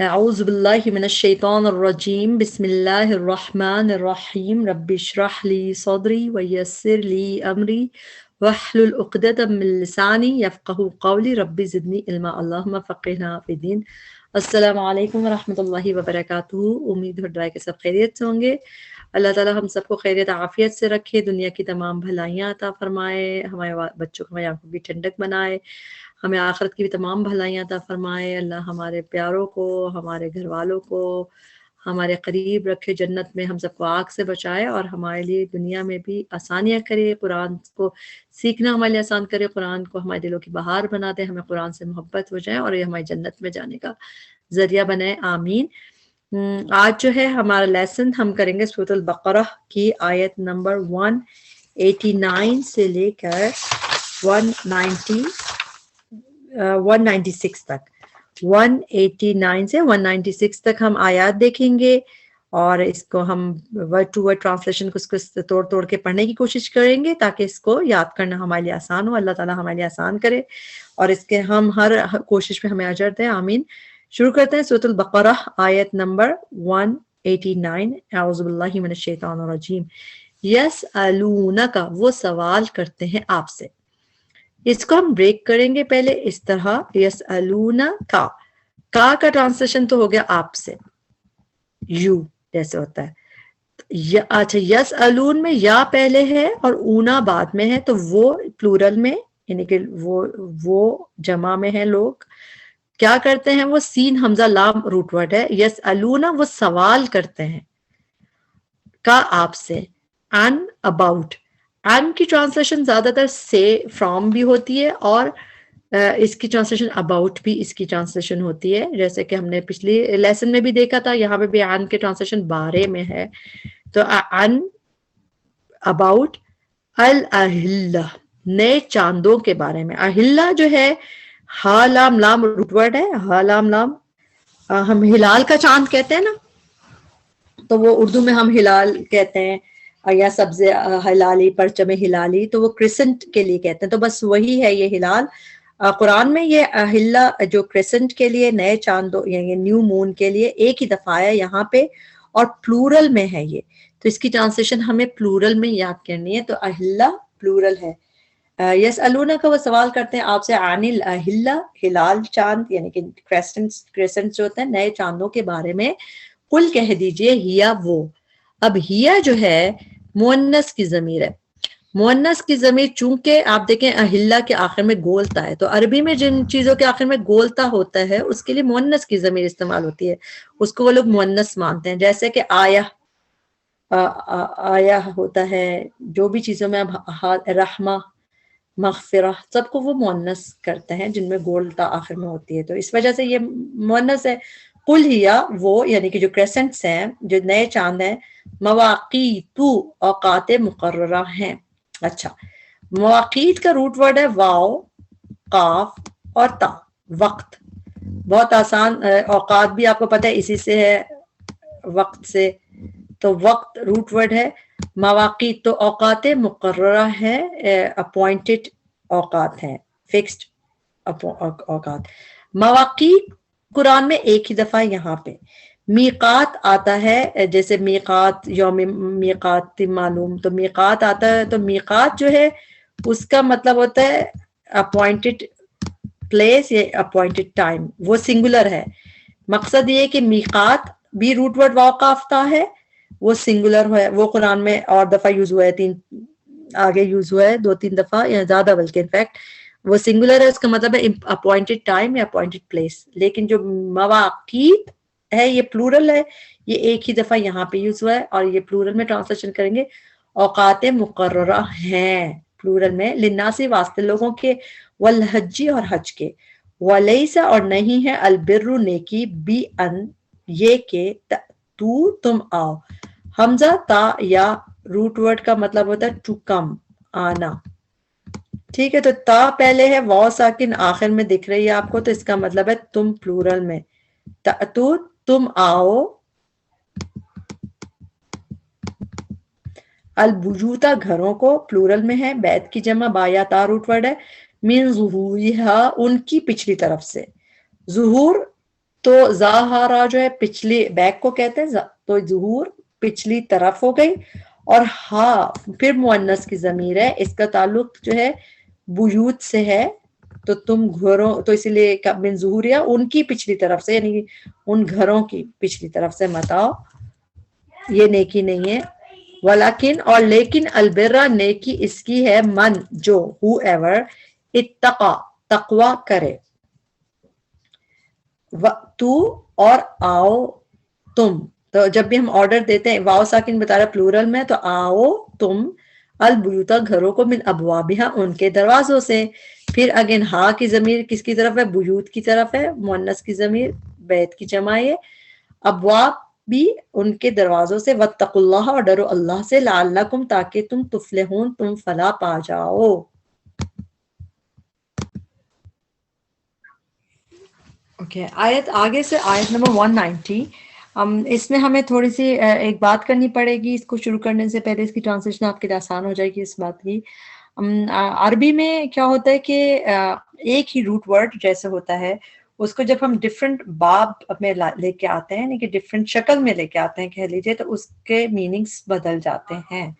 اعوذ باللہ من الشیطان الرجیم بسم اللہ الرحمن الرحیم رب اشرح لی صدری ویسر لی امری واحلل عقدۃ من لسانی یفقہوا قولی رب زدنی علما اللہم فقہنا فی الدین۔ السلام علیکم ورحمۃ اللہ وبرکاتہ۔ امید ہے کہ سب خیریت سے ہوں گے۔ اللہ تعالیٰ ہم سب کو خیریت عافیت سے رکھے، دنیا کی تمام بھلائیاں عطا فرمائے، ہمارے بچوں کو ہماری آنکھوں کی ٹھنڈک بنائے، ہمیں آخرت کی بھی تمام بھلائیاں عطا فرمائے۔ اللہ ہمارے پیاروں کو، ہمارے گھر والوں کو ہمارے قریب رکھے، جنت میں ہم سب کو آگ سے بچائے، اور ہمارے لیے دنیا میں بھی آسانیاں کرے، قرآن کو سیکھنا ہمارے لیے آسان کرے، قرآن کو ہمارے دلوں کی بہار بنا دے، ہمیں قرآن سے محبت ہو جائے اور یہ ہماری جنت میں جانے کا ذریعہ بنائے، آمین۔ آج جو ہے ہمارا لیسن ہم کریں گے سورۃ البقرہ کی آیت نمبر 189 سے لے کر 196 تک، 189 سے 196 تک ہم آیات دیکھیں گے، اور اس کو ہم ورڈ ٹو ورڈ ٹرانسلیشن کو توڑ توڑ کے پڑھنے کی کوشش کریں گے تاکہ اس کو یاد کرنا ہمارے لیے آسان ہو۔ اللہ تعالیٰ ہمارے لیے آسان کرے اور اس کے ہم ہر کوشش میں ہمیں اجر دیں، آمین۔ شروع کرتے ہیں سورۃ البقرہ آیت نمبر 189۔ اعوذ باللہ من الشیطان الرجیم۔ یسألونک، وہ سوال کرتے ہیں آپ سے۔ اس کو ہم بریک کریں گے پہلے اس طرح، یسألونک کا ٹرانسلیشن تو ہو گیا آپ سے، یو جیسے ہوتا ہے۔ اچھا، یسألون میں یا پہلے ہے اور اونا بعد میں ہے، تو وہ پلورل میں، یعنی کہ وہ جمع میں ہے، لوگ کیا کرتے ہیں، وہ سین حمزہ لام روٹ ورڈ ہے۔ یسألون وہ سوال کرتے ہیں، کا آپ سے، ان اباؤٹ، ان کی ٹرانسلیشن زیادہ تر سے فرام بھی ہوتی ہے، اور اس کی ٹرانسلیشن اباؤٹ بھی اس کی ٹرانسلیشن ہوتی ہے، جیسے کہ ہم نے پچھلی لیسن میں بھی دیکھا تھا، یہاں پہ بھی ان کی ٹرانسلیشن بارے میں ہے، تو ان اباؤٹ الاہلہ، نئے چاندوں کے بارے میں۔ اہلہ جو ہے ہا لام لام روٹ ورڈ ہے، ہا لام لام، ہم ہلال کا چاند کہتے ہیں نا، تو وہ اردو میں ہم ہلال کہتے ہیں، یا سبز ہلالی، پرچم ہلالی، تو وہ کرسنٹ کے لیے کہتے ہیں، تو بس وہی ہے یہ ہلال۔ قرآن میں یہ اہلہ جو کرسنٹ کے لیے، نئے چاندوں یعنی نیو مون کے لیے ایک ہی دفعہ ہے یہاں پہ، اور پلورل میں ہے یہ، تو اس کی ٹرانسلیشن ہمیں پلورل میں یاد کرنی ہے، تو اہلہ پلورل ہے۔ یسألونہ کا وہ سوال کرتے ہیں آپ سے، عن الاہلہ، ہلال چاند یعنی کہ کریسنٹ جو ہوتے ہیں، نئے چاندوں کے بارے میں، قل کہہ دیجئے، ہیا وہ، اب ہیا جو ہے مؤنث کی ضمیر ہے، مؤنث کی ضمیر چونکہ آپ دیکھیں اہلہ کے آخر میں گولتا ہے، تو عربی میں جن چیزوں کے آخر میں گولتا ہوتا ہے اس کے لیے مؤنث کی ضمیر استعمال ہوتی ہے، اس کو وہ لوگ مؤنث مانتے ہیں، جیسے کہ آیا، آیا ہوتا ہے، جو بھی چیزوں میں اب رحمہ، مغفرہ، سب کو وہ مؤنث کرتے ہیں جن میں گولتا آخر میں ہوتی ہے، تو اس وجہ سے یہ مؤنث ہے۔ قل ہیا وہ، یعنی کہ جو کریسنٹس ہیں، جو نئے چاند ہیں، مواقیت، اوقات مقررہ ہیں۔ اچھا، مواقیت کا روٹ ورڈ ہے واو، قاف اور تا، وقت، بہت آسان، اوقات بھی آپ کو پتہ ہے اسی سے ہے، وقت سے، تو وقت روٹ ورڈ ہے، مواقیت تو اوقات مقررہ ہے، اپوائنٹڈ اوقات ہیں، فکسڈ اوقات۔ مواقیت قرآن میں ایک ہی دفعہ یہاں پہ، میقات آتا ہے، جیسے میقات یوم میقات معلوم، تو میقات آتا ہے، تو میقات جو ہے اس کا مطلب ہوتا ہے اپوائنٹڈ پلیس یا اپوائنٹڈ ٹائم، وہ سنگولر ہے۔ مقصد یہ ہے کہ میقات بھی روٹ ورڈ واقعہ ہے، وہ سنگولر ہے، وہ قرآن میں اور دفعہ یوز ہوا ہے، آگے یوز ہوا ہے 2-3 دفعہ یا زیادہ، بلکہ انفیکٹ وہ سنگولر ہے، اس کا مطلب ہے اپوائنٹڈ ٹائم یا اپوائنٹڈ پلیس۔ لیکن جو مواقیت ہے یہ پلورل ہے، یہ ایک ہی دفعہ یہاں پہ یوز ہوا ہے، اور یہ پلورل میں ٹرانسلیشن کریں گے، اوقات مقررہ ہیں، پلورل میں، للناس واسطے لوگوں کے، والحج اور حج کے، ولیس اور نہیں ہے، البر نیکی، بی ان یہ کہ، تو تم آؤ، حمزہ تا یا روٹ ورڈ کا مطلب ہوتا ہے ٹو کم، آنا، ٹھیک ہے، تو تا پہلے ہے، واو ساکن آخر میں دکھ رہی ہے آپ کو، تو اس کا مطلب ہے تم پلورل میں، تو تم آؤ، البیوتا گھروں کو، پلورل میں ہے، بیت کی جمع با یا تا روٹ ورڈ ہے، من ظہورہا ان کی پچھلی طرف سے، ظہور تو ظاہرہ جو ہے پچھلی بیک کو کہتے ہیں، تو ظہور پچھلی طرف ہو گئی، اور ہاں پھر مؤنث کی ضمیر ہے، اس کا تعلق جو ہے بیوت سے ہے، تو تم گھروں، تو اسی لیے من ظہوریا ان کی پچھلی طرف سے، یعنی ان گھروں کی پچھلی طرف سے مت آؤ، یہ نیکی نہیں ہے۔ ولیکن اور لیکن البرہ نیکی اس کی ہے من جو ہو ایور اتقا تقوی کرے، تو اور آؤ تم، تو جب بھی ہم آرڈر دیتے ہیں واو ساکن بتا رہا پلورل میں، تو آؤ تم البیوتا گھروں کو، من ابوابہا ان کے دروازوں سے، پھر اگین ہا کی ضمیر کس کی طرف ہے؟ بیوت کی طرف ہے، مؤنث کی ضمیر بیت کی جمع ہے، ابواب بھی ان کے دروازوں سے، واتقوا اللہ اور ڈرو اللہ سے، لعلکم تاکہ تم تفلحون تم فلاح پا جاؤ۔ اوکے، آیت آگے سے آیت نمبر 190، اس میں ہمیں تھوڑی سی ایک بات کرنی پڑے گی، اس کو شروع کرنے سے پہلے اس کی ٹرانسلیشن آپ کے لیے آسان ہو جائے گی اس بات کی۔ عربی میں کیا ہوتا ہے کہ ایک ہی روٹ ورڈ جیسے ہوتا ہے، اس کو جب ہم ڈفرینٹ باب میں لے کے آتے ہیں، یعنی کہ ڈفرینٹ شکل میں لے کے آتے ہیں کہہ لیجیے، تو اس کے میننگز بدل جاتے ہیں۔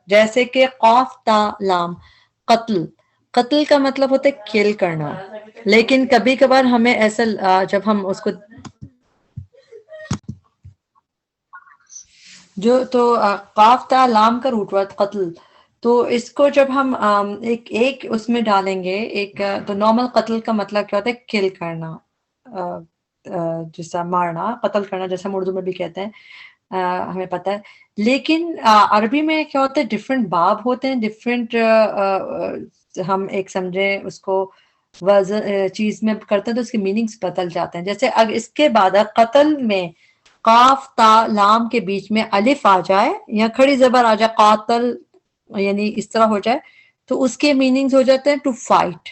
جیسے کہ قاف تا لام، قتل، قتل کا مطلب ہوتا ہے کل کرنا، لیکن کبھی کبھار ہمیں ایسا جب ہم اس کو جو تو قاف تا لام کا روٹ ورڈ قتل، تو اس کو جب ہم ایک اس میں ڈالیں گے، ایک تو نارمل قتل کا مطلب کیا ہوتا ہے؟ کل کرنا، جیسا مارنا، قتل کرنا، جیسا ہم اردو میں بھی کہتے ہیں، ہمیں پتہ ہے۔ لیکن عربی میں کیا ہوتا ہے؟ ڈفرینٹ باب ہوتے ہیں، ڈفرینٹ ہم ایک سمجھے اس کو وزن چیز میں کرتے ہیں تو اس کے میننگز بدل جاتے ہیں۔ جیسے اگر اس کے بعد قتل میں قاف تا لام کے بیچ میں الف آ جائے یا کھڑی زبر آ جائے، قاتل یعنی اس طرح ہو جائے، تو اس کے میننگز ہو جاتے ہیں ٹو فائٹ،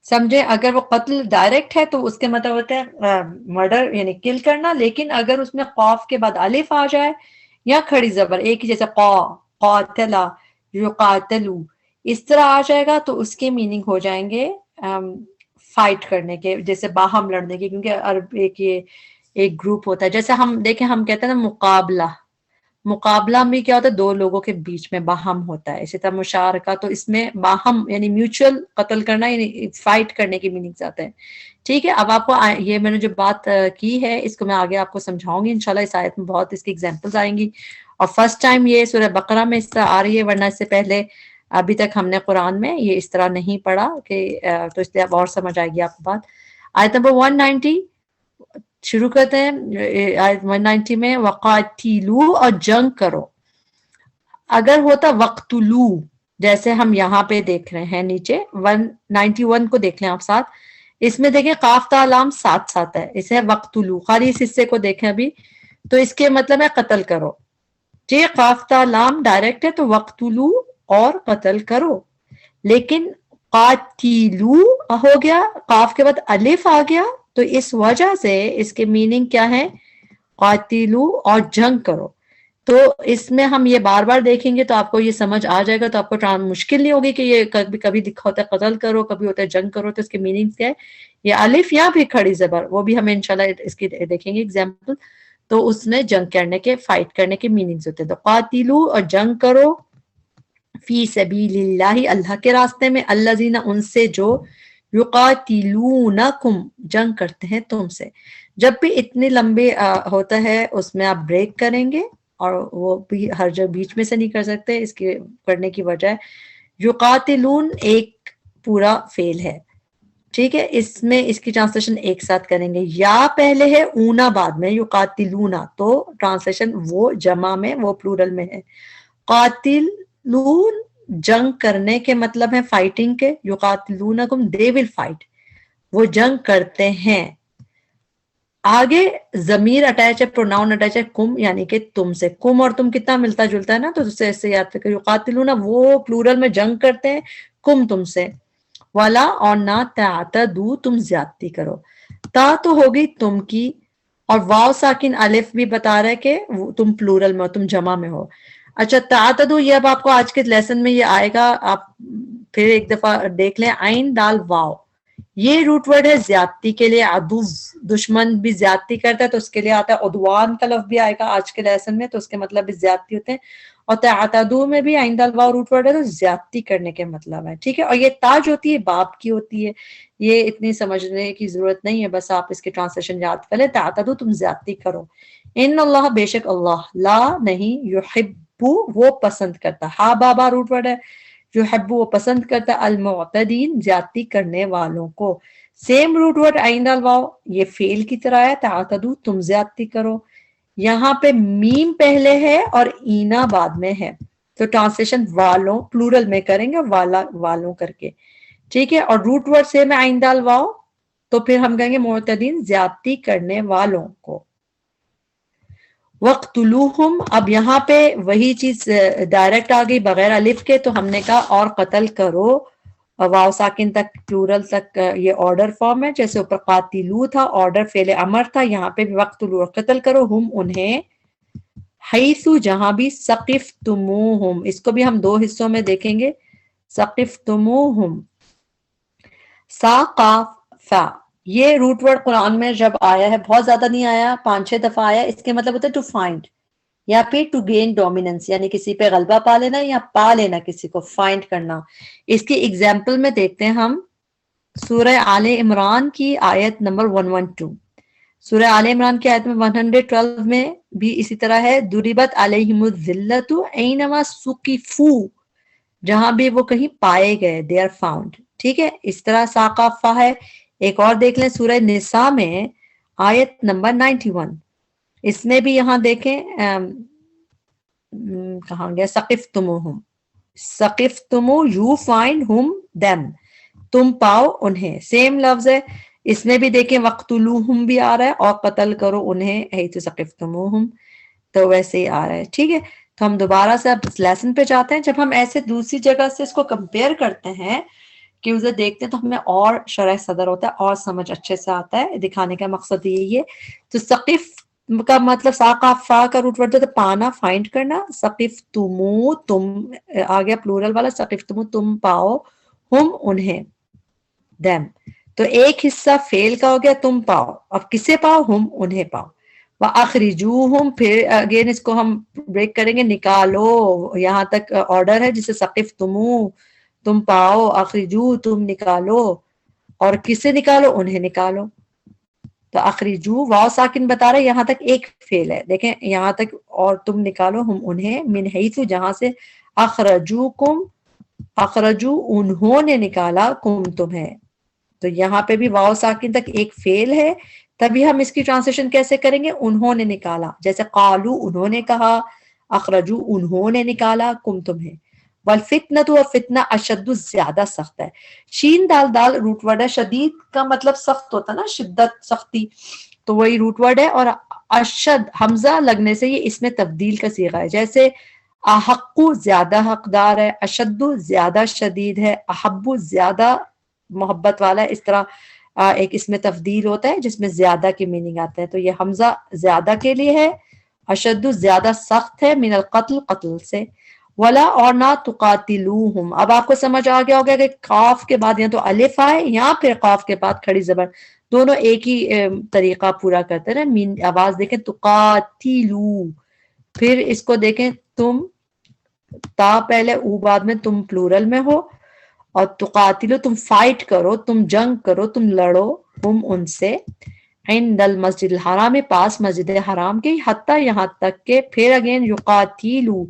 سمجھے؟ اگر وہ قتل ڈائریکٹ ہے تو اس کے مطلب ہوتا ہے مرڈر یعنی کل کرنا، لیکن اگر اس میں قاف کے بعد الف آ جائے یا کھڑی زبر ایک ہی، جیسے قاتلا یقاتلو، اس طرح آ جائے گا، تو اس کے میننگ ہو جائیں گے فائٹ کرنے کے، جیسے باہم لڑنے کے، کیونکہ عرب ایک گروپ ہوتا ہے، جیسے ہم دیکھیں ہم کہتے ہیں نا مقابلہ، مقابلہ میں کیا ہوتا ہے؟ دو لوگوں کے بیچ میں باہم ہوتا ہے، اسی طرح مشارکہ، تو اس میں باہم یعنی میوچل قتل کرنا، یعنی فائٹ کرنے کے میننگز آتے ہیں۔ ٹھیک ہے، اب آپ کو یہ میں نے جو بات کی ہے اس کو میں آگے آپ کو سمجھاؤں گی انشاءاللہ، اس آیت میں بہت اس کی ایگزامپلز آئیں گی، اور فرسٹ ٹائم یہ سورہ بقرہ میں اس طرح آ رہی ہے، ورنہ اس سے پہلے ابھی تک ہم نے قرآن میں یہ اس طرح نہیں پڑھا کہ تو اس لیے اب اور سمجھ آئے گی آپ کو بات۔ آیت نمبر 190 شروع کرتے ہیں۔ آیت 190 میں وقاتلو اور جنگ کرو، اگر ہوتا وقتلو جیسے ہم یہاں پہ دیکھ رہے ہیں نیچے 191 کو دیکھ لیں آپ ساتھ، اس میں دیکھیں قاف تا لام ساتھ ساتھ ہے، اسے وقتلو، خالی اس حصے کو دیکھیں ابھی، تو اس کے مطلب ہے قتل کرو، جی قاف تا لام ڈائریکٹ ہے تو وقتلو اور قتل کرو، لیکن قاتلو ہو گیا، قاف کے بعد الف آ گیا، تو اس وجہ سے اس کے میننگ کیا ہے؟ قاتلو اور جنگ کرو۔ تو اس میں ہم یہ بار بار دیکھیں گے تو آپ کو یہ سمجھ آ جائے گا، تو آپ کو مشکل نہیں ہوگی کہ یہ کبھی لکھا ہوتا ہے قتل کرو، کبھی ہوتا ہے جنگ کرو، تو اس کے میننگ کیا ہے؟ یہ الف یا پھر کھڑی زبر، وہ بھی ہمیں انشاءاللہ اس کی دیکھیں گے ایگزامپل، تو اس میں جنگ کرنے کے، فائٹ کرنے کے میننگز ہوتے ہیں۔ تو قاتلو اور جنگ کرو، فی سبیل اللہ اللہ کے راستے میں، الذین ان سے جو یقاتلونکم جنگ کرتے ہیں تم سے۔ جب بھی اتنی لمبی ہوتا ہے اس میں آپ بریک کریں گے، اور وہ بھی ہر جگہ بیچ میں سے نہیں کر سکتے، اس کے کرنے کی وجہ ہے یقاتلون ایک پورا فعل ہے، ٹھیک ہے، اس میں اس کی ٹرانسلیشن ایک ساتھ کریں گے، یا پہلے ہے اونا بعد میں یقاتلونا، تو ٹرانسلیشن وہ جمع میں وہ پلورل میں ہے، قاتلون جنگ کرنے کے مطلب ہے فائٹنگ کے، یقاتلونکم دے ول فائٹ، وہ جنگ کرتے ہیں۔ آگے ضمیر اٹیچ ہے، پروناؤن اٹیچ ہے، کم یعنی کہ تم سے، کم اور تم کتنا ملتا جلتا ہے نا، تو اس سے ایسے یاد رکھیں، یقاتلون وہ پلورل میں جنگ کرتے ہیں، کم تم سے، والا اور نہ تعتدو تم زیادتی کرو، تا تو ہوگی تم کی، اور واو ساکن الف بھی بتا رہا ہے کہ تم پلورل میں ہو، تم جمع میں ہو۔ اچھا تعتدو یہ اب آپ کو آج کے لیسن میں یہ آئے گا، آپ پھر ایک دفعہ دیکھ لیں، عین دال واو، یہ روٹ ورڈ ہے زیادتی کے لیے. عدو دشمن بھی زیادتی کرتا ہے تو اس کے لیے آتا ہے. عدوان کا لفظ بھی آئے گا آج کے لیسن میں تو اس کے مطلب بھی زیادتی ہوتے ہیں. اور تعتدو میں بھی آئندہ الواو روٹ ورڈ ہے تو زیادتی کرنے کے مطلب ہے. ٹھیک ہے. اور یہ تا جو ہوتی ہے باپ کی ہوتی ہے. یہ اتنی سمجھنے کی ضرورت نہیں ہے, بس آپ اس کے ٹرانسلیشن یاد کر لیں. تعتدو تم زیادتی کرو. ان اللہ بے شک اللہ لا نہیں یحب وہ پسند کرتا. ہا بابا روٹ ورڈ ہے. یحب وہ پسند کرتا المعتدین زیادتی کرنے والوں کو. سیم روٹ ورڈ آئندہ الواو یہ فعل کی طرح ہے. تعتدو تم زیادتی کرو. یہاں پہ میم پہلے ہے اور اینا بعد میں ہے تو ٹرانسلیشن والوں پلورل میں کریں گے والا والوں کر کے. ٹھیک ہے. اور روٹ ورڈ سیم ہے آئندہ الواو تو پھر ہم کہیں گے معتدین زیادتی کرنے والوں کو. وقتلوہم اب یہاں پہ وہی چیز ڈائریکٹ آ گئی بغیر الف کے تو ہم نے کہا اور قتل کرو. واو ساکن تک پلورل تک یہ آرڈر فارم ہے. جیسے اوپر قاتلو تھا آرڈر فعل امر تھا, یہاں پہ بھی وقتلو قتل کرو ہم انہیں حیثو جہاں بھی ثقفتموہم. اس کو بھی ہم دو حصوں میں دیکھیں گے. ثقفتموہم سا قاف فا یہ روٹ ورڈ قرآن میں جب آیا ہے بہت زیادہ نہیں آیا 5-6 دفعہ آیا. اس کے مطلب ہوتا ہے ٹو فائنڈ یا پھر ٹو گین ڈومیننس یعنی کسی پہ غلبہ پا لینا یا پا لینا کسی کو فائنڈ کرنا. اس کی ایگزامپل میں دیکھتے ہیں ہم سورہ آل عمران کی آیت نمبر 112. سورہ آل عمران کی آیت میں 112 میں بھی اسی طرح ہے. ضربت علیہم الذلۃ اینما ثقفوا جہاں بھی وہ کہیں پائے گئے they are found. ٹھیک ہے. اس طرح ساقافہ ہے. ایک اور دیکھ لیں سورہ نساء میں آیت نمبر 91. اس میں بھی یہاں دیکھیں کہاں گیا ثقفتموہم ثقفتمو یو فائنڈ ہم دیم تم پاؤ انہیں. سیم لفظ ہے. اس میں بھی دیکھیں وقتلوہم بھی آ رہا ہے اور قتل کرو انہیں حیث ثقفتموہم تو ویسے ہی آ رہا ہے. ٹھیک ہے. تو ہم دوبارہ سے اب اس لیسن پہ جاتے ہیں. جب ہم ایسے دوسری جگہ سے اس کو کمپیئر کرتے ہیں کہ اسے دیکھتے ہیں تو ہمیں اور شرح صدر ہوتا ہے اور سمجھ اچھے سے آتا ہے. دکھانے کا مقصد یہی ہے. تو ثقف کا مطلب ساقافہ کا روٹ ورڈ ہے پانا فائنڈ کرنا. ثقفتمو تم آ گیا پلورل والا. ثقفتمو تم پاؤ ہم انہیں دیم تو ایک حصہ فعل کا ہو گیا تم پاؤ. اب کسے پاؤ ہم انہیں پاؤ. وَأَخْرِجُوهُمْ پھر اگین اس کو ہم بریک کریں گے نکالو. یہاں تک آرڈر ہے جسے ثقفتمو تم پاؤ اخرجو تم نکالو اور کسے نکالو انہیں نکالو. تو اخرجو واو ساکن بتا رہے یہاں تک ایک فعل ہے. دیکھیں یہاں تک اور تم نکالو ہم انہیں من حیث جہاں سے اخرجوکم اخرجو انہوں نے نکالا کم تمہیں. تو یہاں پہ بھی واو ساکن تک ایک فعل ہے. تبھی ہم اس کی ٹرانسلیشن کیسے کریں گے انہوں نے نکالا. جیسے قالو انہوں نے کہا اخرجو انہوں نے نکالا کم تمہیں. والفتنۃ اور فتنہ اشد زیادہ سخت ہے. شین دال دال روٹ ورڈ ہے. شدید کا مطلب سخت ہوتا ہے نا شدت سختی تو وہی روٹ ورڈ ہے. اور اشد حمزہ لگنے سے یہ اس میں تبدیل کا صیغہ ہے. جیسے احقو زیادہ حقدار ہے. اشد زیادہ شدید ہے. احب زیادہ محبت والا ہے. اس طرح ایک اس میں تفضیل ہوتا ہے جس میں زیادہ کی میننگ آتا ہے. تو یہ حمزہ زیادہ کے لیے ہے. اشد زیادہ سخت ہے من القتل قتل سے. ولا اور نہ تقاتلوہم. اب آپ کو سمجھ آ گیا ہوگا کہ قاف کے بعد یا تو الف آئے یا پھر قاف کے بعد کھڑی زبر دونوں ایک ہی طریقہ پورا کرتے ہیں نا. آواز دیکھیں تقاتلو پھر اس کو دیکھیں تم تا پہلے او بعد میں تم پلورل میں ہو اور تقاتلو تم فائٹ کرو تم جنگ کرو تم لڑو ہم ان سے عند المسجد الحرام پاس مسجد حرام کے حتی یہاں تک کہ پھر اگین یقاتلو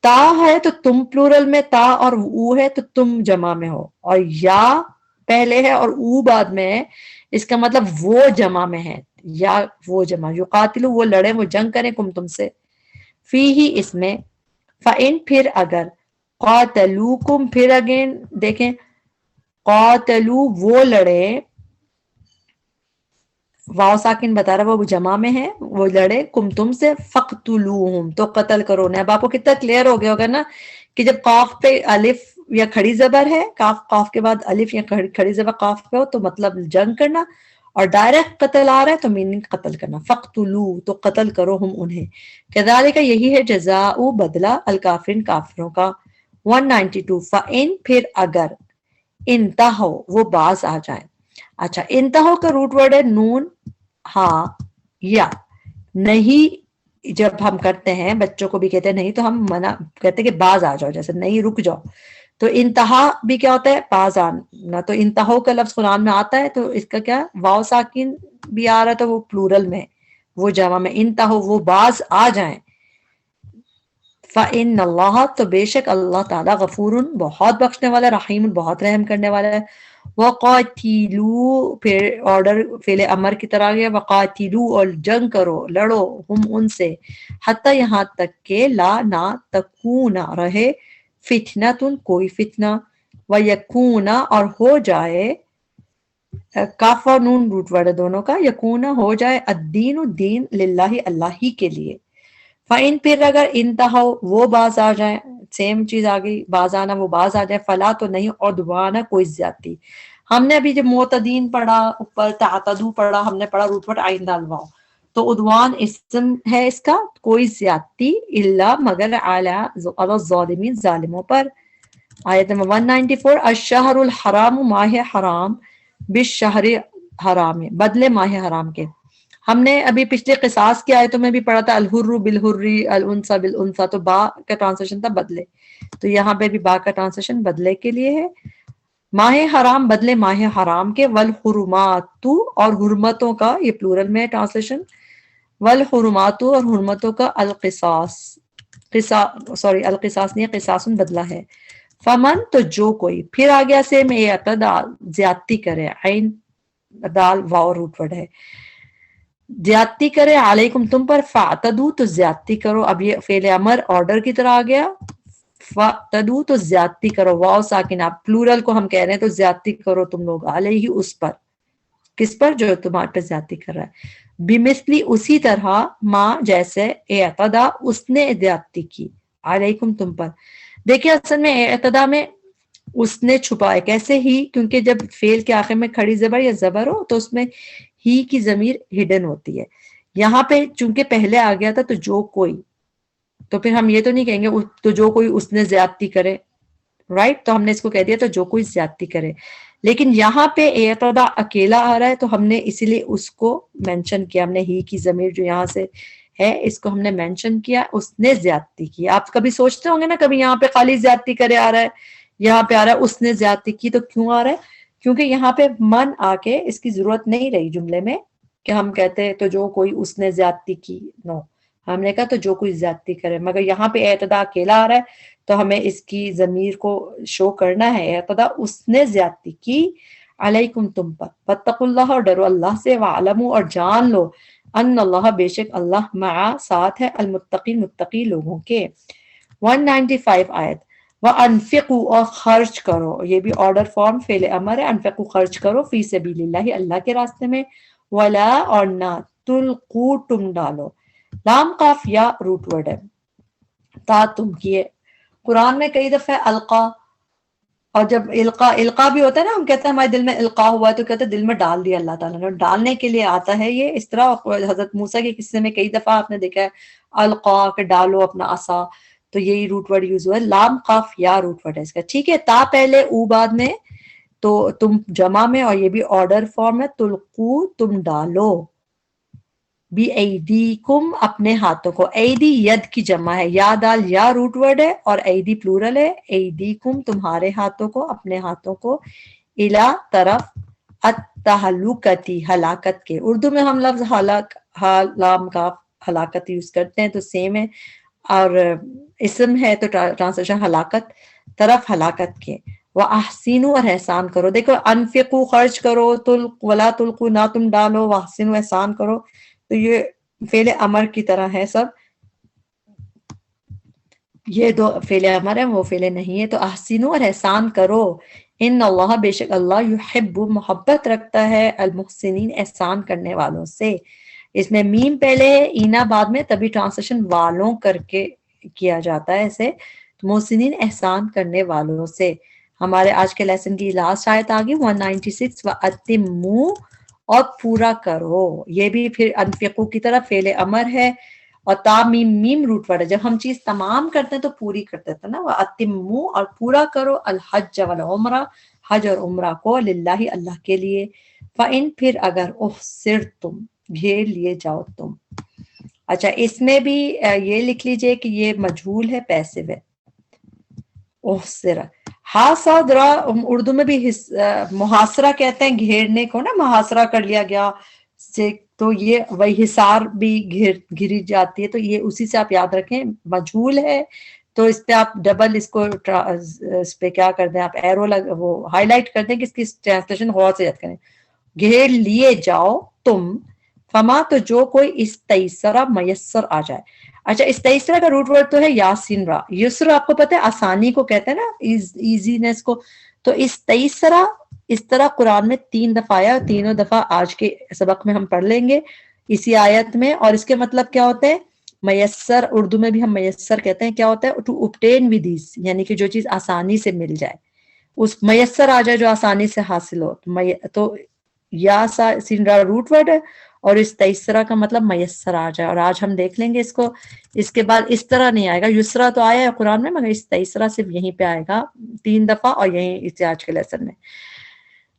تا ہے تو تم پلورل میں تا اور او ہے تو تم جمع میں ہو اور یا پہلے ہے اور او بعد میں ہے. اس کا مطلب وہ جمع میں ہے یا وہ جمع. یقاتلو وہ لڑے وہ جنگ کریں کم تم سے. فی ہی اس میں فَإِن پھر اگر قاتلوکم پھر اگین دیکھیں قاتلو وہ لڑے واو ساکن بتا رہا وہ جمع میں ہے وہ لڑے کم تم سے فقتلوہم تو قتل کرو. اب آپ کو کتنا کلیئر ہو گیا ہوگا نا کہ جب قاف پہ الف یا کھڑی زبر ہے قاف کے بعد الف یا کھڑی زبر قاف پہ ہو تو مطلب جنگ کرنا اور ڈائریکٹ قتل آ رہا ہے تو میننگ قتل کرنا. فقتلو تو قتل کرو ہم انہیں. کذالک یہی ہے جزاء بدلہ الکافرین کافروں کا. 192 فَإِن پھر اگر انتہو وہ باز آ جائیں اچھا انتہو کا روٹ ورڈ ہے نون ہاں یا. نہیں جب ہم کرتے ہیں بچوں کو بھی کہتے ہیں نہیں تو ہم منع کہتے ہیں کہ باز آ جاؤ، جیسے نہیں رک جاؤ. تو انتہا بھی کیا ہوتا ہے؟ باز آنا. تو انتہو کا لفظ قرآن میں آتا ہے تو اس کا کیا واو ساکن بھی آ رہا ہے تو وہ پلورل میں، وہ جمع میں انتہو وہ باز آ جائیں. فَإِنَّ اللَّهَ تو بے شک اللہ تعالیٰ غفور بہت بخشنے والا، رحیم بہت رحم کرنے والا ہے. وَقَاتِلُوا پھر آرڈر فعل امر کی طرح گیا، وَقَاتِلُوا اور جنگ کرو لڑو ہم ان سے، حتیٰ یہاں تک کہ لا نہ تکون رہے فتنتن کوئی فتنہ، وَيَكُونَ اور ہو جائے کاف اور نون روٹ ورڈ ہے دونوں کا، یکون ہو جائے الدین دین للہ اللہ ہی کے لیے. فَإِن پھر اگر انتہو وہ باز آ جائیں، سیم چیز آ گئی باز آنا وہ باز آ جائے، فلا تو نہیں عدوانا کوئی زیادتی. ہم نے ابھی جب معتدین پڑھا اوپر تعتدو پڑھا ہم نے پڑھا روٹ ورڈ آئندہ الواؤ، تو عدوان اسم ہے اس کا کوئی زیادتی الا مگر علی الظالمین ظالموں پر. آیت نمبر 194 الشہر الحرام ماہ حرام بالشہر حرام بدلے ماہ حرام کے. ہم نے ابھی پچھلے قصاص کی آیتوں میں بھی پڑھا تھا الحر بالحری الانثى بالانثى، تو با کا ٹرانسلیشن تھا بدلے، تو یہاں پہ بھی با کا ٹرانسلیشن بدلے کے لیے ہے. ماہ حرام بدلے ماہ حرام کے، والحرمات اور حرمتوں کا، یہ پلورل میں ٹرانسلیشن، والحرمات اور حرمتوں کا، القصاص القصاص نہیں قصاص بدلہ ہے. فمن تو جو کوئی، پھر آ گیا سے میں اعتدال زیادتی کرے، عین دال واو روٹ ورڈ ہے، زیادتی کرے علیکم تم پر، فاعتدو تو زیادتی کرو. اب یہ فعل امر آرڈر کی طرح آ گیا، فاعتدو تو زیادتی کرو، واو ساکن آپ پلورل کو ہم کہہ رہے ہیں تو زیادتی کرو تم لوگ، علیہ اس پر، کس پر؟ جو تمہارے پہ زیادتی کر رہا ہے. بمثلی اسی طرح، ماں جیسے، اعتدا اس نے زیادتی کی، علیکم تم پر. دیکھیں اصل میں اعتدا میں اس نے چھپا ہے، کیسے ہی، کیونکہ جب فعل کے آخر میں کھڑی زبر یا زبر ہو تو اس میں ہی کی ضمیر ہڈن ہوتی ہے. یہاں پہ چونکہ پہلے آ گیا تھا تو جو کوئی، تو پھر ہم یہ تو نہیں کہیں گے تو جو کوئی اس نے زیادتی کرے، رائٹ، تو ہم نے اس کو کہہ دیا تو جو کوئی زیادتی کرے. لیکن یہاں پہ اعتدا اکیلا آ رہا ہے تو ہم نے اسی لیے اس کو مینشن کیا، ہم نے ہی کی ضمیر جو یہاں سے ہے اس کو ہم نے مینشن کیا، اس نے زیادتی کی. آپ کبھی سوچتے ہوں گے نا، کبھی یہاں پہ خالی زیادتی کرے آ رہا ہے، یہاں پہ آ رہا ہے اس نے زیادتی کی، تو کیوں آ رہا ہے؟ کیونکہ یہاں پہ من آ کے اس کی ضرورت نہیں رہی جملے میں کہ ہم کہتے ہیں تو جو کوئی اس نے زیادتی کی، نو، ہم نے کہا تو جو کوئی زیادتی کرے. مگر یہاں پہ اعتدا اکیلا آ رہا ہے تو ہمیں اس کی ضمیر کو شو کرنا ہے، اعتدا اس نے زیادتی کی، علیکم تم پر. فاتقوا اللہ اور ڈرو اللہ سے، وعلموا اور جان لو، ان اللہ بے شک اللہ مع ساتھ ہے، المتقین متقی لوگوں کے. 195 آیت وَأَنفِقُوا اور خرچ کرو، یہ بھی آرڈر فارم فعل امر ہے، انفقوا خرچ کرو، فی سبیل اللہ اللہ کے راستے میں، ولا اور نہ، تلقو تم ڈالو، لام قاف یا روٹ ورڈ ہے، تا تم کیے. قرآن میں کئی دفعہ القا، اور جب القا بھی ہوتا ہے نا، ہم کہتے ہیں ہمارے دل میں القا ہوا ہے تو کہتے ہیں دل میں ڈال دیا اللہ تعالیٰ نے، ڈالنے کے لیے آتا ہے یہ اس طرح. حضرت موسیٰ کے قصے میں کئی دفعہ آپ نے دیکھا ہے القا کہ ڈالو اپنا عصا، تو یہی روٹ ورڈ یوز ہوا ہے. لام قاف یا روٹ ورڈ ہے اس کا، ٹھیک ہے. تا پہلے او بعد میں، تو تم جمع میں، اور یہ بھی آرڈر فارم ہے، تلقو تم ڈالو، بی ایدیکم اپنے ہاتھوں کو، ایدی ید کی جمع ہے، یا دال یا روٹ ورڈ ہے اور ایدی پلورل ہے، ایدیکم تمہارے ہاتھوں کو، اپنے ہاتھوں کو، الا طرف، التہلکتی ہلاکت کے. اردو میں ہم لفظ لام کا ہلاکت یوز کرتے ہیں تو سیم ہے، اور اسم ہے تو ٹرانسلیشن ہلاکت، طرف ہلاکت کے. وَأَحْسِنُوا اور احسان کرو. دیکھو انفقوا خرچ کرو، ولا تلقوا نہ تم ڈالو، وَأَحْسِنُوا احسان کرو، تو یہ فعل امر کی طرح ہے سب، یہ دو فعل امر ہے وہ فعل نہیں ہے. تو احسنوا اور احسان کرو، ان اللہ بے شک اللہ یحب محبت رکھتا ہے، المحسنین احسان کرنے والوں سے. اس میں میم پہلے ہے اینا بعد میں، تبھی ٹرانسلیشن والوں کر کے کیا جاتا ہے ایسے. محسنین احسان کرنے والوں سے. ہمارے آج کے لیسن کی لاسٹ آیت آ گئی 196 وَأَتِمُّوا اور پورا کرو، یہ بھی پھر انفقو کی طرح فعل امر ہے، اور تا میم میم روٹ ورڈ ہے. جب ہم چیز تمام کرتے ہیں تو پوری کرتے ہیں نا، وَأَتِمُّوا اور پورا کرو، الحج والعمرہ حج اور عمرہ کو، للہ اللہ کے لیے. فَإِن پھر اگر احصرتم گھیر لیے جاؤ تم. اچھا اس میں بھی یہ لکھ لیجئے کہ یہ مجہول ہے، پیسو ہے. احصر حاصر اردو میں بھی محاصرہ کہتے ہیں گھیرنے کو نا، محاصرہ کر لیا گیا سے، تو یہ وہی حصار بھی گھری جاتی ہے، تو یہ اسی سے آپ یاد رکھیں. مجہول ہے تو اس پہ آپ ڈبل اس کو اس پہ کیا کر دیں، آپ ایرو وہ ہائی لائٹ کر دیں کہ اس کی ٹرانسلیشن غور سے یاد کریں. گھیر لیے جاؤ تم، فما تو جو کوئی استیسرا میسر آ جائے. اچھا استیسرا کا روٹ ورڈ تو ہے یاسین را. یسر آپ کو پتہ ہے آسانی کو کہتے ہیں نا، ایزینس کو. تو استیسرا اس طرح قرآن میں 3 دفعہ آیا، تینوں دفعہ آج کے سبق میں ہم پڑھ لیں گے اسی آیت میں. اور اس کے مطلب کیا ہوتے ہیں؟ میسر اردو میں بھی ہم میسر کہتے ہیں. کیا ہوتا ہے؟ ٹو obtain with ease، یعنی کہ جو چیز آسانی سے مل جائے، اس میسر آ جائے جو آسانی سے حاصل ہو. تو یا سینرا روٹ ورڈ ہے اور اس تیسرا کا مطلب میسر آ جائے. اور آج ہم دیکھ لیں گے اس کو. اس کے بعد اس طرح نہیں آئے گا. یسرا تو آیا ہے قرآن میں، مگر اس تیسرا صرف یہیں پہ آئے گا 3 دفعہ، اور یہیں اس آج کے لیسن میں.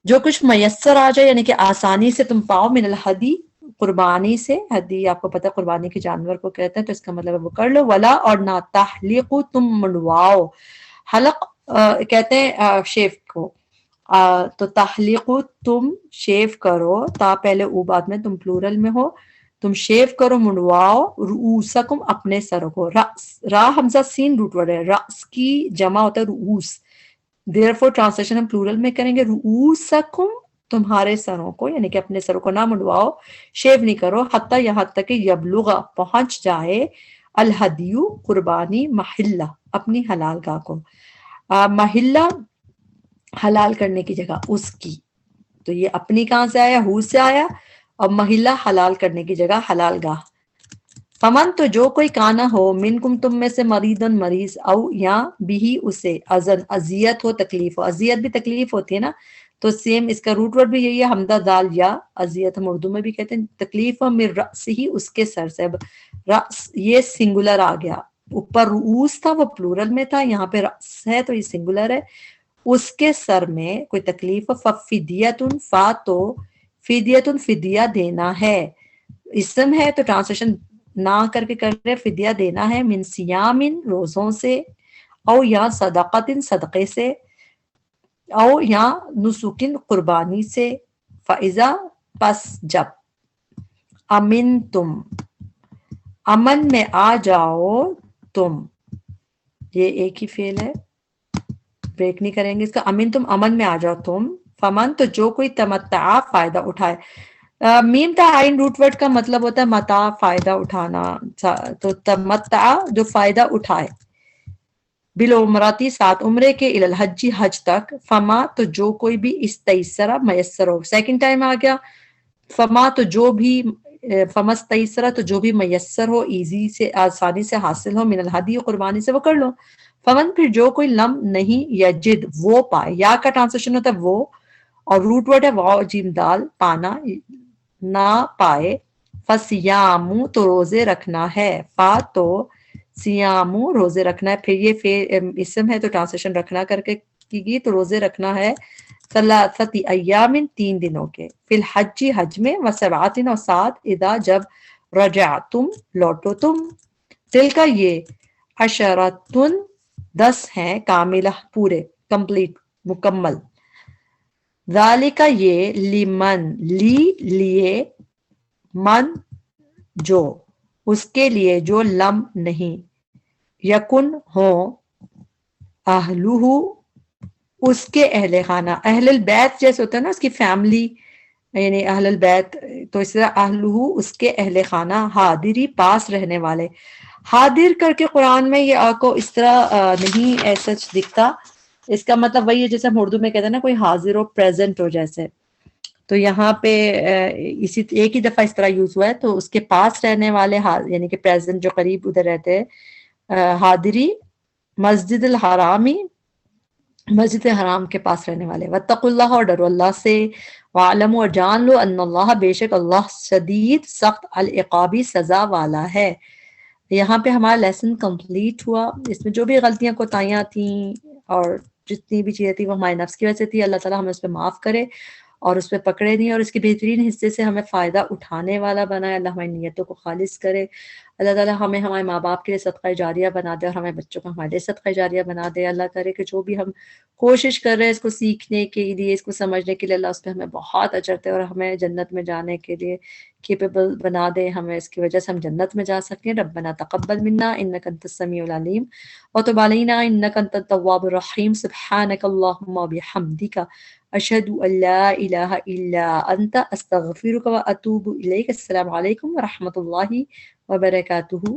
جو کچھ میسر آ جائے یعنی کہ آسانی سے تم پاؤ، من الحدی قربانی سے. حدی آپ کو پتہ قربانی کے جانور کو کہتے ہیں، تو اس کا مطلب وہ کر لو. ولا اور نہ تحلیقو تم منڈواؤ. حلق کہتے ہیں شیف کو. تو تحلیقو تم شیف کرو، تا پہلے او بعد میں، تم پلورل میں ہو. تم شیف کرو، منڈواؤ، رؤوسکم اپنے سروں کو. را حمزہ سین روٹ ورڈ ہے، رأس کی جمع ہوتا ہے رؤوس. therefore ٹرانسلیشن ہم پلورل میں کریں گے. رؤوسکم تمہارے سروں کو، یعنی کہ اپنے سروں کو نہ منڈواؤ، شیو نہیں کرو. حتی یہاں تک کہ یبلغ پہنچ جائے الہدیو قربانی محلہ اپنی حلال گاہ کو. محلہ حلال کرنے کی جگہ اس کی. تو یہ اپنی کہاں سے آیا؟ ہو سے آیا. اور محلہ حلال کرنے کی جگہ حلال گاہ. فمن تو جو کوئی کانا ہو، منکم تم میں سے، مریضن مریض، او یا بھی اسے، ازن اذیت ہو، تکلیف ہو. اذیت بھی تکلیف ہوتی ہے نا، تو سیم اس کا روٹ ورڈ بھی یہی ہے، حمدہ دال یا. اذیت ہم اردو میں بھی کہتے ہیں. تکلیف ہو من رأس ہی اس کے سر سے. رأس یہ سنگولر آ گیا، اوپر رؤوس تھا وہ پلورل میں تھا، یہاں پہ رأس ہے تو یہ سنگولر ہے. اس کے سر میں کوئی تکلیف. ففدیتن فا تو فدیتن فدیہ دینا ہے. اسم ہے تو ٹرانسلیشن نہ کر کے کر رہے، فدیہ دینا ہے. من سیامن روزوں سے، او یا صدقاتن صدقے سے، او یا نسکن قربانی سے. فائزہ پس جب، امن تم امن میں آ جاؤ تم، یہ ایک ہی فعل ہے، بریک نہیں کریں گے اس کا. امن تم امن میں آ جاؤ تم. فمن تو جو کوئی تمتع فائدہ اٹھائے. میم تعین روٹ ورڈ کا مطلب ہوتا ہے متاع، فائدہ اٹھانا. تو تمتع جو فائدہ اٹھائے، بالعمراتی 7 عمرے کے، الالحج حج تک. فما تو جو کوئی بھی استیسرا میسر ہو. سیکنڈ ٹائم آ گیا. فما تو جو بھی، فمستیسرا تو جو بھی میسر ہو، ایزی سے آسانی سے حاصل ہو، من الحدی قربانی سے، وہ کر لو. فمن پھر جو کوئی لم نہیں یجد وہ پائے. یا کا ٹرانسلیشن ہوتا ہے وہ، اور روٹ ورڈ ہے واو جیم دال پانا، نہ پائے. فسیامو تو روزے رکھنا ہے. فا تو سیامو روزے رکھنا ہے. پھر یہ اسم ہے تو ٹرانسلیشن رکھنا کر کے کی گئی، تو روزے رکھنا ہے ثلاثتی ایامن 3 دنوں کے. فی الحج حج میں، و7 اور 7 اذا جب، رجعتم لوٹو تم. دل کا یہ عشرتن 10 ہیں، کاملہ پورے، کمپلیٹ مکمل. ذالک یہ، لمن لیے، من جو، اس کے لیے جو لم نہیں، یکن ہو، اہلہ اس کے اہل خانہ. اہل البیت جیسے ہوتا ہے نا اس کی فیملی، یعنی اہل البیت، تو اس طرح اہلہ اس کے اہل خانہ، حاضری پاس رہنے والے. حاضر کر کے قرآن میں یہ آپ کو اس طرح نہیں ایسا دکھتا. اس کا مطلب وہی ہے جیسے ہم اردو میں کہتے ہیں نا کوئی حاضر ہو، پریزنٹ ہو جیسے. تو یہاں پہ اسی ایک ہی دفعہ اس طرح یوز ہوا ہے. تو اس کے پاس رہنے والے، یعنی کہ پریزنٹ جو قریب ادھر رہتے ہیں. حاضری مسجد الحرامی، مسجد حرام کے پاس رہنے والے. واتقوا اللہ اور ڈرو اللہ سے. وعلموا اور جان لو ان اللہ بے شک اللہ شدید سخت العقابی سزا والا ہے. یہاں پہ ہمارا لیسن کمپلیٹ ہوا. اس میں جو بھی غلطیاں کوتاہیاں تھیں اور جتنی بھی چیزیں تھیں وہ ہمارے نفس کی وجہ سے تھی. اللہ تعالیٰ ہمیں اس پہ معاف کرے اور اس پہ پکڑے نہیں، اور اس کے بہترین حصے سے ہمیں فائدہ اٹھانے والا بنائے۔ اللہ ہماری نیتوں کو خالص کرے۔ اللہ تعالیٰ ہمیں ہمارے ماں باپ کے لیے صدقہ جاریہ بنا دے، اور ہمارے بچوں کو ہمارے لیے صدقہ جاریہ بنا دے۔ اللہ کرے کہ جو بھی ہم کوشش کر رہے ہیں اس کو سیکھنے کے لیے، اس کو سمجھنے کے لیے، اللہ اس پہ ہمیں بہت اجر دے، اور ہمیں جنت میں جانے کے لیے کیپیبل بنا دے، ہمیں اس کی وجہ سے ہم جنت میں جا سکیں۔ ربنا تقبل منا انک انت السمیع العلیم وتب علینا انک انت التواب الرحیم، سبحانک اللہم وبحمدک، اشہد ان لا الہ الا انت، استغفرک واتوب الیک۔ السلام علیکم ورحمۃ اللہ وبرکاتہ۔